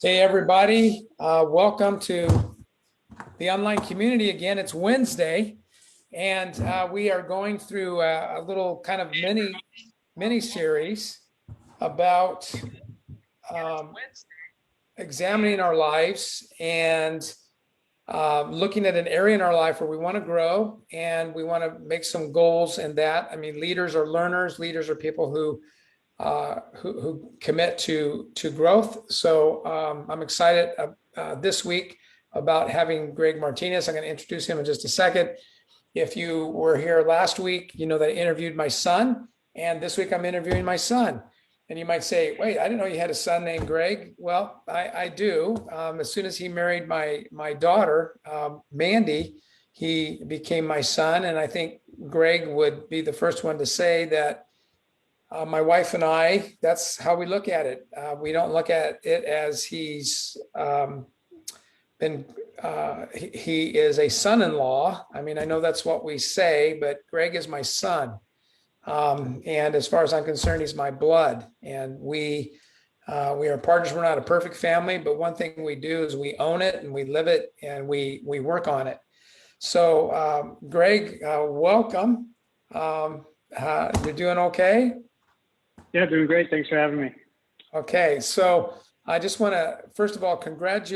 Hey, everybody. Welcome to the online community again. It's Wednesday, and we are going through a little kind of mini series about um, examining our lives and looking at an area in our life where we want to grow and we want to make some goals in that. I mean, leaders are learners. Leaders are people who commit to growth. So I'm excited this week about having Greg Martinez. I'm going to introduce him in just a second. If you were here last week, you know that I interviewed my son, and this week I'm interviewing my son. And you might say, wait, I didn't know you had a son named Greg. Well, I do. As soon as he married my daughter, Mandy, he became my son. And I think Greg would be the first one to say that my wife and I, that's how we look at it. We don't look at it as he's he is a son-in-law. I mean, I know that's what we say, but Greg is my son. And as far as I'm concerned, he's my blood. And we are partners. We're not a perfect family, but one thing we do is we own it and we live it and we work on it. So, Greg, welcome. You're doing okay? Yeah, doing great. Thanks for having me. Okay, so I just want to first of all congratulate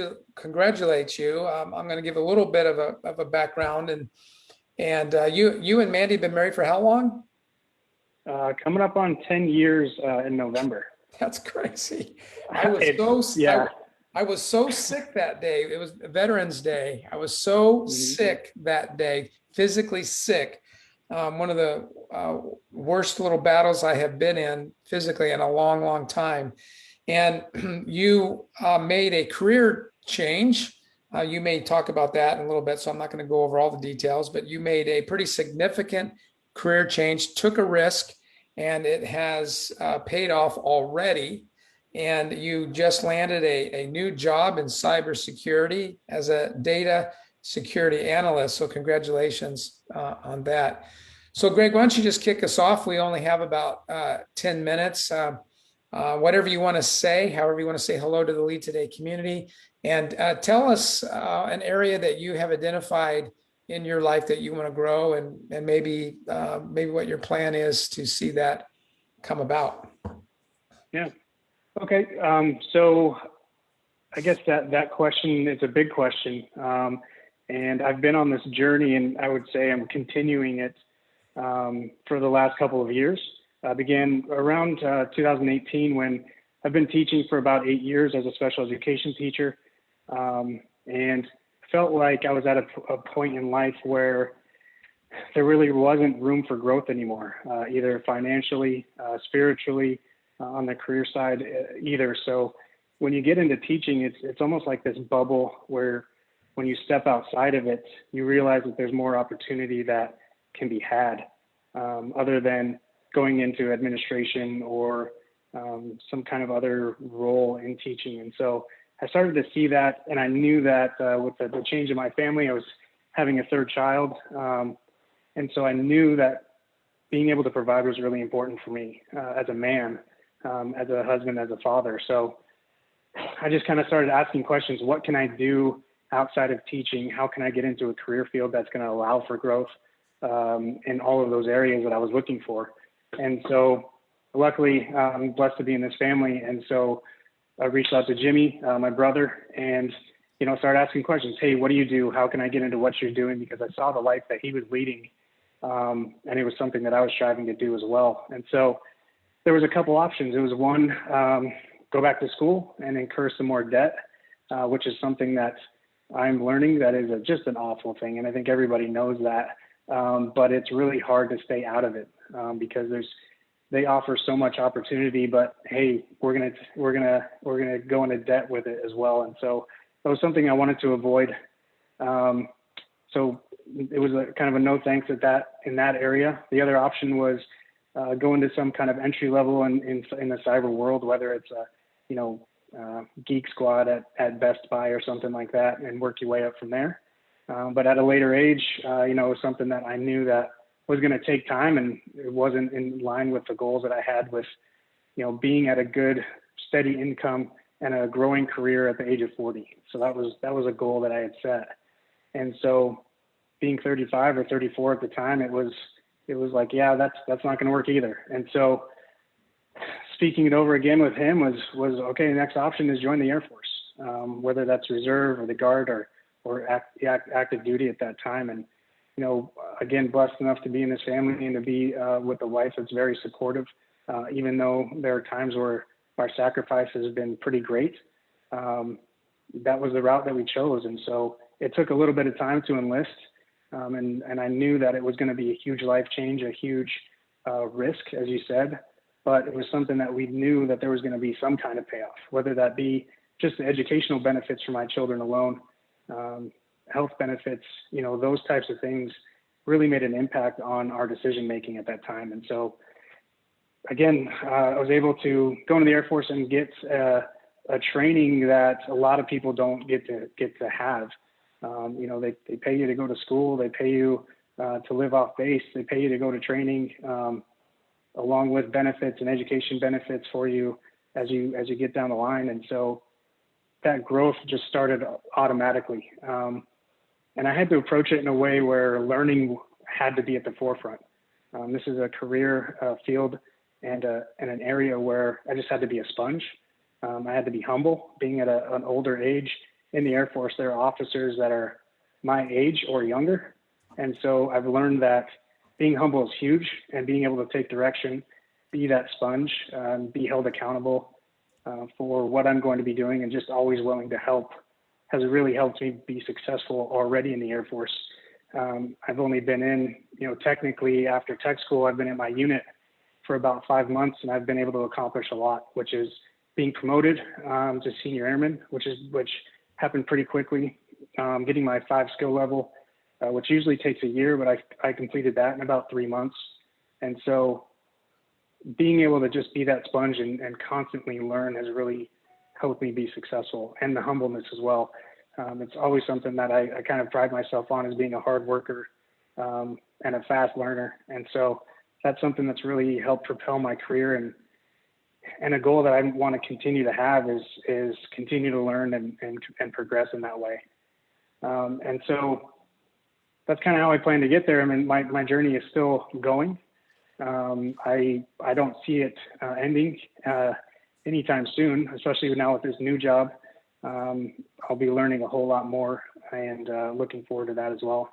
you. I'm going to give a little bit of a background, and you and Mandy have been married for how long? Coming up on 10 years in November. That's crazy. I was so sick that day. It was Veterans Day. I was so sick that day, physically sick. One of the worst little battles I have been in physically in a long, long time. And you made a career change. You may talk about that in a little bit, so I'm not going to go over all the details, but you made a pretty significant career change, took a risk, and it has paid off already. And you just landed a new job in cybersecurity as a data security analyst. So congratulations on that. So Greg, why don't you just kick us off? We only have about 10 minutes. Whatever you want to say, however you want to say hello to the Lead Today community. And tell us an area that you have identified in your life that you want to grow and maybe what your plan is to see that come about. Yeah. Okay. So I guess that question is a big question. And I've been on this journey, and I would say I'm continuing it for the last couple of years. I began around 2018 when I've been teaching for about 8 years as a special education teacher, and felt like I was at a point in life where there really wasn't room for growth anymore, either financially, spiritually, on the career side, either. So when you get into teaching, it's almost like this bubble where when you step outside of it, you realize that there's more opportunity that can be had, other than going into administration or some kind of other role in teaching. And so I started to see that, and I knew that with the change in my family, I was having a third child. And so I knew that being able to provide was really important for me as a man, as a husband, as a father. So I just kind of started asking questions. What can I do outside of teaching? How can I get into a career field that's going to allow for growth in all of those areas that I was looking for? And so luckily, I'm blessed to be in this family. And so I reached out to Jimmy, my brother, and, started asking questions. Hey, what do you do? How can I get into what you're doing? Because I saw the life that he was leading. And it was something that I was striving to do as well. And so there was a couple options. It was one, go back to school and incur some more debt, which is something that I'm learning that is just an awful thing. And I think everybody knows that. But it's really hard to stay out of it because they offer so much opportunity, but hey, we're gonna go into debt with it as well. And so that was something I wanted to avoid. So it was a kind of a no thanks in that area. The other option was go into some kind of entry level in the cyber world, whether it's Geek Squad at Best Buy or something like that, and work your way up from there. But at a later age, it was something that I knew that was going to take time, and it wasn't in line with the goals that I had with, being at a good, steady income and a growing career at the age of 40. So that was a goal that I had set. And so being 35 or 34 at the time, it was like, yeah, that's not going to work either. And so speaking it over again with him was okay. The next option is join the Air Force, whether that's reserve or the Guard or active duty at that time. And again, blessed enough to be in this family and to be with a wife that's very supportive, even though there are times where our sacrifice has been pretty great. That was the route that we chose. And so it took a little bit of time to enlist. And I knew that it was going to be a huge life change, a huge risk, as you said, but it was something that we knew that there was going to be some kind of payoff, whether that be just the educational benefits for my children alone, health benefits, those types of things really made an impact on our decision making at that time. And so again, I was able to go into the Air Force and get a training that a lot of people don't get to have. They pay you to go to school, they pay you to live off base, they pay you to go to training, along with benefits and education benefits for you as you get down the line. And so that growth just started automatically. And I had to approach it in a way where learning had to be at the forefront. This is a career field and an area where I just had to be a sponge. I had to be humble. Being at an older age in the Air Force, there are officers that are my age or younger. And so I've learned that being humble is huge, and being able to take direction, be that sponge, be held accountable for what I'm going to be doing, and just always willing to help has really helped me be successful already in the Air Force. I've only been in, technically after tech school, I've been in my unit for about 5 months, and I've been able to accomplish a lot, which is being promoted to senior airman, which happened pretty quickly, getting my 5 skill level, which usually takes a year, but I completed that in about 3 months. And so being able to just be that sponge and constantly learn has really helped me be successful, and the humbleness as well. It's always something that I kind of pride myself on, as being a hard worker and a fast learner. And so that's something that's really helped propel my career, and a goal that I want to continue to have is continue to learn and progress in that way. And so that's kind of how I plan to get there. I mean, my journey is still going. I don't see it ending anytime soon, especially now with this new job. I'll be learning a whole lot more, and looking forward to that as well.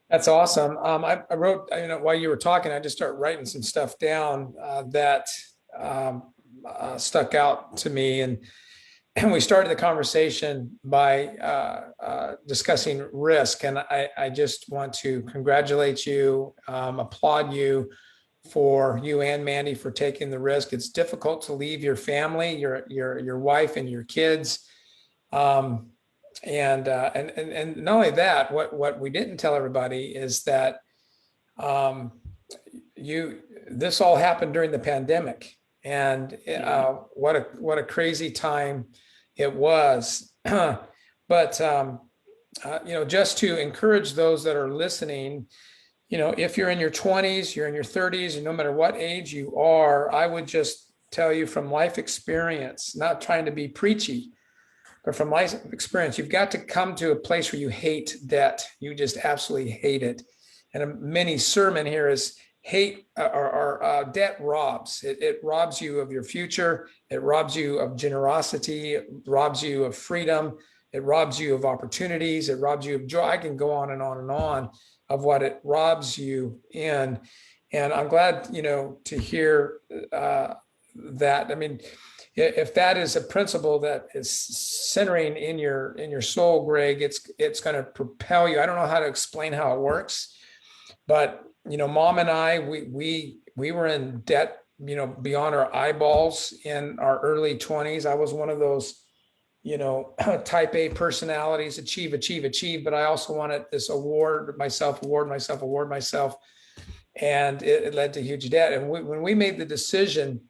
That's awesome. I wrote, while you were talking, I just started writing some stuff down that stuck out to me. And we started the conversation by discussing risk. And I just want to congratulate you, applaud you and Mandy for taking the risk. It's difficult to leave your family, your wife and your kids. And not only that, what we didn't tell everybody is that this all happened during the pandemic, and what a crazy time it was. But just to encourage those that are listening, if you're in your 20s, you're in your 30s, and no matter what age you are, I would just tell you from life experience, not trying to be preachy, but from life experience, you've got to come to a place where you hate debt. You just absolutely hate it. And a mini sermon here is hate or debt robs. It robs you of your future. It robs you of generosity. It robs you of freedom. It robs you of opportunities. It robs you of joy. I can go on and on and on of what it robs you in. And I'm glad, to hear that. I mean, if that is a principle that is centering in your soul, Greg, it's going to propel you. I don't know how to explain how it works, but Mom and I, we were in debt, beyond our eyeballs in our early 20s. I was one of those, type A personalities, achieve, but I also wanted this award myself. And it led to huge debt. And when we made the decision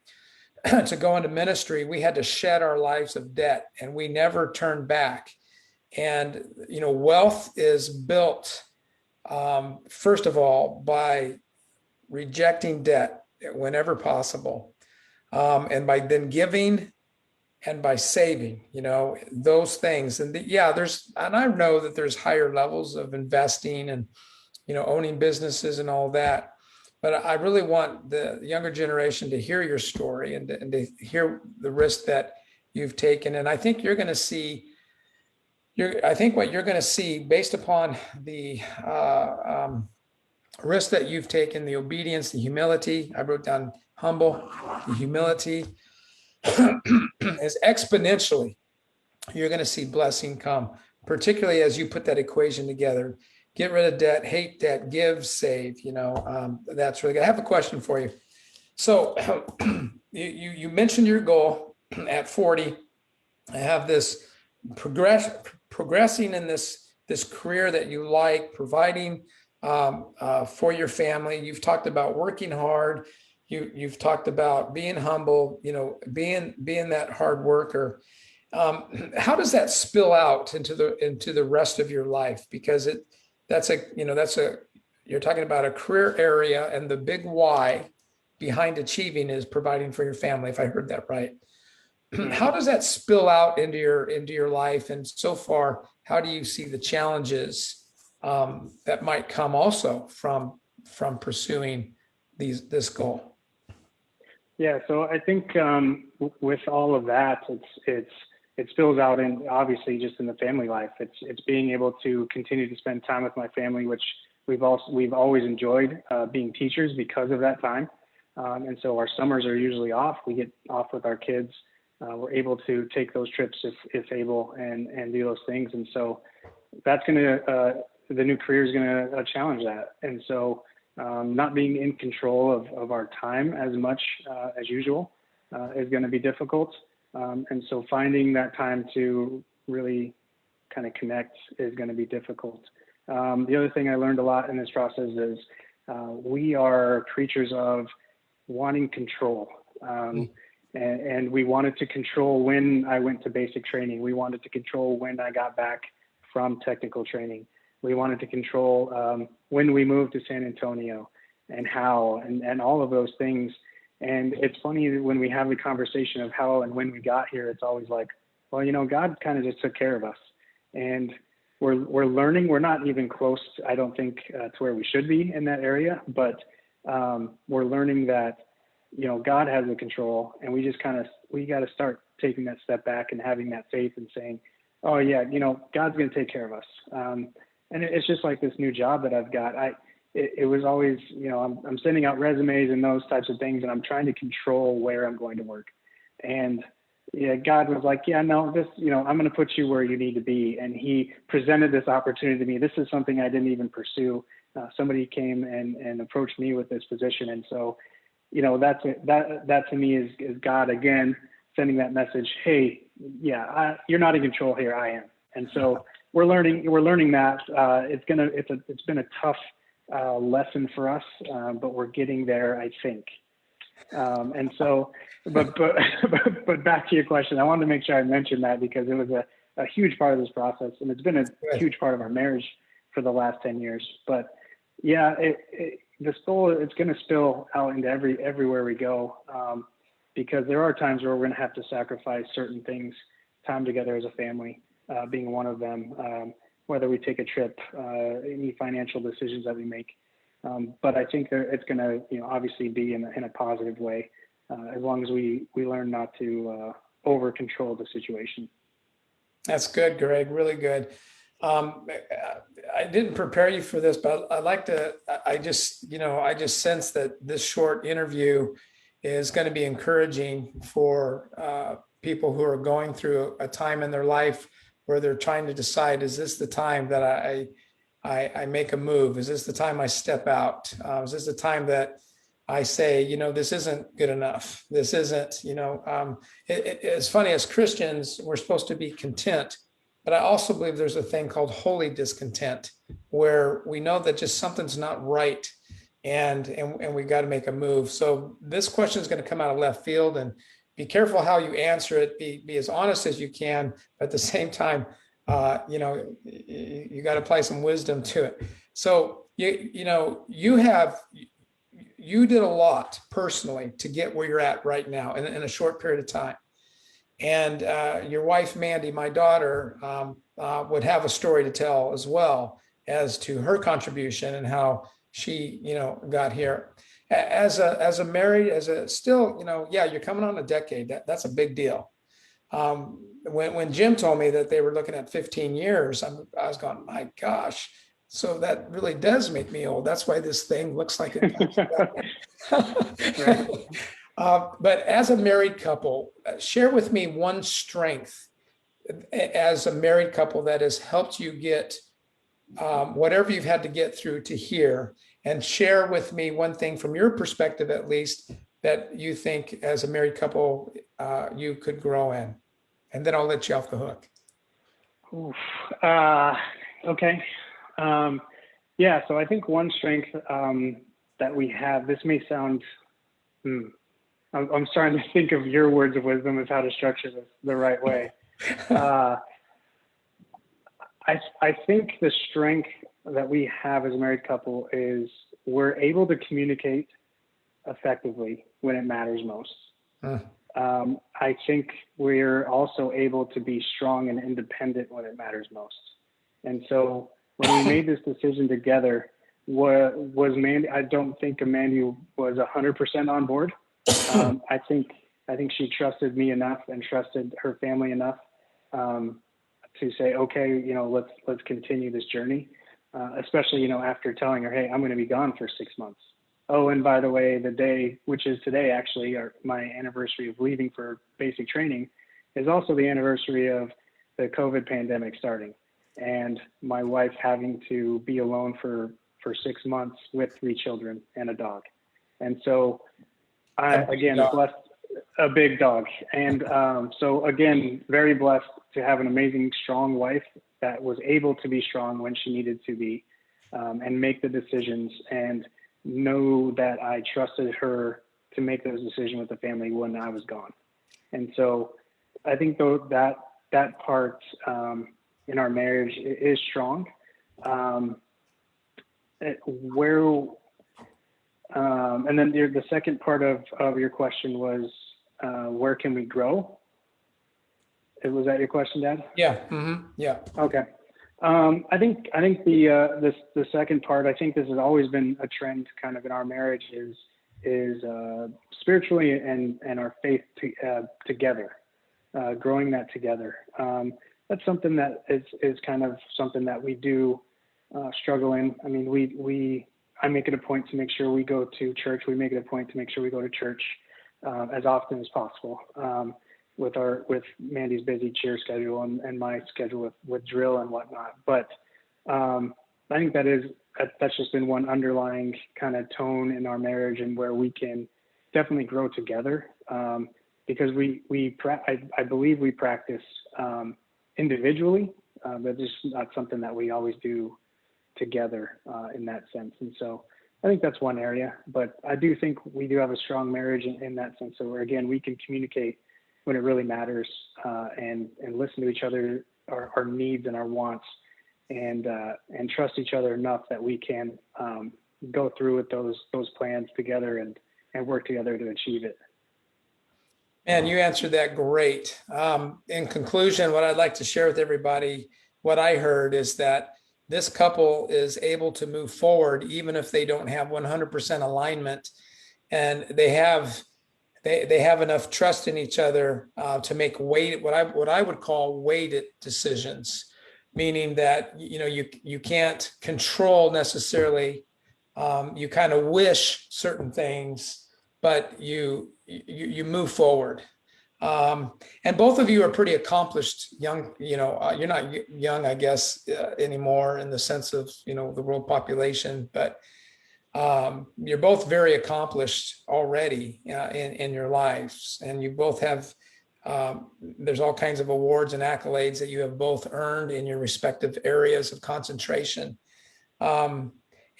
to go into ministry, we had to shed our lives of debt, and we never turned back. And, wealth is built, first of all, by rejecting debt whenever possible. And by then giving and by saving, those things. And yeah, and I know that there's higher levels of investing and, owning businesses and all that. But I really want the younger generation to hear your story and to hear the risk that you've taken. And I think you're going to see, I think what you're going to see based upon the risk that you've taken, the obedience, the humility, I wrote down humble, the humility is exponentially, you're going to see blessing come, particularly as you put that equation together. Get rid of debt, hate debt, give, save, that's really good. I have a question for you. So you mentioned your goal at 40. I have this progressing in this career that you like, providing for your family. You've talked about working hard. You've talked about being humble, being that hard worker. How does that spill out into the rest of your life? Because you're talking about a career area, and the big why behind achieving is providing for your family, if I heard that right. How does that spill out into your life? And so far, how do you see the challenges that might come also from pursuing this goal? Yeah, so I think with all of that, it spills out in obviously just in the family life. It's being able to continue to spend time with my family, which we've always enjoyed being teachers because of that time. And so our summers are usually off. We get off with our kids. We're able to take those trips if able and do those things. And so that's the new career is gonna challenge that. And so not being in control of our time as much as usual is going to be difficult. And so finding that time to really kind of connect is going to be difficult. The other thing I learned a lot in this process is we are creatures of wanting control. And we wanted to control when I went to basic training. We wanted to control when I got back from technical training. We wanted to control when we moved to San Antonio and how and all of those things. And it's funny when we have the conversation of how and when we got here, it's always like, well, God kind of just took care of us. And we're learning. We're not even close, I don't think, to where we should be in that area. But we're learning that, God has the control, and we just we got to start taking that step back and having that faith and saying, oh yeah, God's going to take care of us. And it's just like this new job that I've got. It was always, I'm sending out resumes and those types of things, and I'm trying to control where I'm going to work. And yeah, God was like, yeah, no, I'm going to put you where you need to be. And he presented this opportunity to me. This is something I didn't even pursue. Somebody came and approached me with this position. And so, that to me is God again, sending that message. Hey, yeah, you're not in control here. I am. And so we're learning that it's been a tough lesson for us, but we're getting there, I think. And so, but back to your question, I wanted to make sure I mentioned that because it was a huge part of this process, and it's been a huge part of our marriage for the last 10 years. But yeah, it's going to spill out into everywhere we go, because there are times where we're going to have to sacrifice certain things, time together as a family, being one of them, whether we take a trip, any financial decisions that we make. But I think that it's going to, obviously be in a positive way, as long as we learn not to over control the situation. That's good, Greg. Really good. I didn't prepare you for this, but I just sense that this short interview is going to be encouraging for people who are going through a time in their life where they're trying to decide, is this the time that I make a move? Is this the time I step out? Is this the time that I say, this isn't good enough? This isn't, it's funny, as Christians, we're supposed to be content. But I also believe there's a thing called holy discontent, where we know that just something's not right, and we got to make a move. So this question is going to come out of left field, and be careful how you answer it. Be as honest as you can, but at the same time, you got to apply some wisdom to it. So you did a lot personally to get where you're at right now in a short period of time. And your wife, Mandy, my daughter, would have a story to tell as well as to her contribution and how she, got here. As a married, as a still, yeah, you're coming on a decade. That's a big deal. When Jim told me that they were looking at 15 years, I was going, my gosh. So that really does make me old. That's why this thing looks like it does. Right. But as a married couple, share with me one strength as a married couple that has helped you get whatever you've had to get through to here, and share with me one thing from your perspective, at least, that you think as a married couple you could grow in. And then I'll let you off the hook. Oof. Okay. Yeah, so I think one strength that we have, this may sound, I'm starting to think of your words of wisdom as how to structure this the right way. I think the strength that we have as a married couple is we're able to communicate effectively when it matters most. I think we're also able to be strong and independent when it matters most. And so when we made this decision together, was Mandy, I don't think Mandy was 100% on board. I think she trusted me enough and trusted her family enough to say, okay, let's continue this journey. Especially, after telling her, hey, I'm going to be gone for 6 months. Oh, and by the way, the day, which is today, actually, my anniversary of leaving for basic training, is also the anniversary of the COVID pandemic starting, and my wife having to be alone for 6 months with 3 children and a dog. And so, blessed, a big dog. And so again, very blessed to have an amazing, strong wife that was able to be strong when she needed to be, and make the decisions, and know that I trusted her to make those decisions with the family when I was gone. And so I think though that part in our marriage is strong. And then the second part of your question was, where can we grow? Was that your question, Dad? Yeah. Mm-hmm. Yeah. Okay. I think the second part, I think this has always been a trend kind of in our marriage is spiritually and our faith together, growing that together. That's something that is kind of something that we do struggle in. I mean, I make it a point to make sure we go to church. We make it a point to make sure we go to church as often as possible. With Mandy's busy cheer schedule and my schedule with drill and whatnot. But I think that's just been one underlying kind of tone in our marriage, and where we can definitely grow together, because I believe we practice individually, but it's not something that we always do together in that sense. And so I think that's one area, but I do think we do have a strong marriage in that sense. So where, again, we can communicate when it really matters, and listen to each other, our needs and our wants, and trust each other enough that we can go through with those plans together and work together to achieve it. Man, you answered that great. In conclusion, what I'd like to share with everybody, what I heard is that this couple is able to move forward even if they don't have 100% alignment, and they have enough trust in each other to make what I would call weighted decisions, meaning that you can't control necessarily. You kind of wish certain things, but you move forward. And both of you are pretty accomplished young. You're not young, I guess, anymore in the sense of the world population, but you're both very accomplished already in your lives, and you both have there's all kinds of awards and accolades that you have both earned in your respective areas of concentration.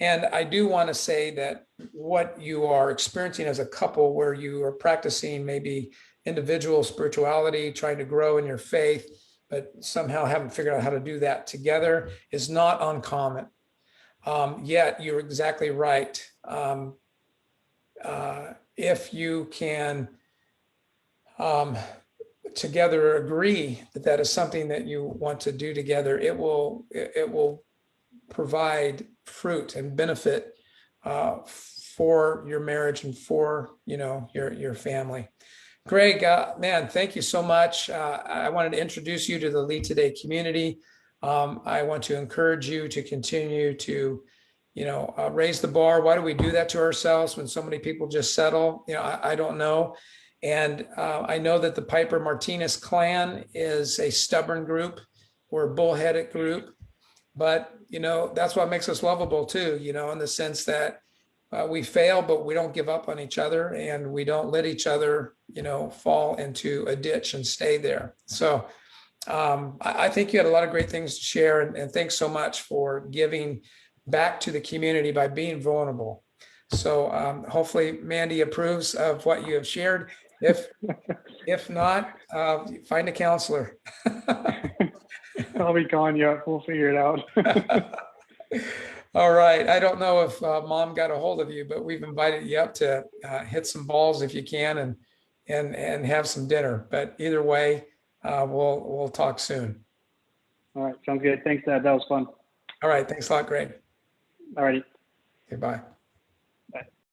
And I do want to say that what you are experiencing as a couple, where you are practicing maybe individual spirituality, trying to grow in your faith, but somehow haven't figured out how to do that together, is not uncommon. Yet you're exactly right. If you can together agree that that is something that you want to do together, it will provide fruit and benefit for your marriage and for, you know, your family. Greg, man, thank you so much. I wanted to introduce you to the Lead Today community. I want to encourage you to continue to, you know, raise the bar. Why do we do that to ourselves when so many people just settle? You know, I don't know. And I know that the Piper Martinez clan is a stubborn group. We're a bullheaded group, but you know, that's what makes us lovable too, you know, in the sense that we fail, but we don't give up on each other, and we don't let each other, you know, fall into a ditch and stay there. So I think you had a lot of great things to share, and thanks so much for giving back to the community by being vulnerable. So hopefully Mandy approves of what you have shared. If not, find a counselor. I'll be calling you up. We'll figure it out. All right. I don't know if mom got a hold of you, but we've invited you up to hit some balls if you can, and have some dinner. But either way, we'll talk soon. All right. Sounds good. Thanks, Dad. That was fun. All right. Thanks a lot, Greg. All righty. Okay, bye.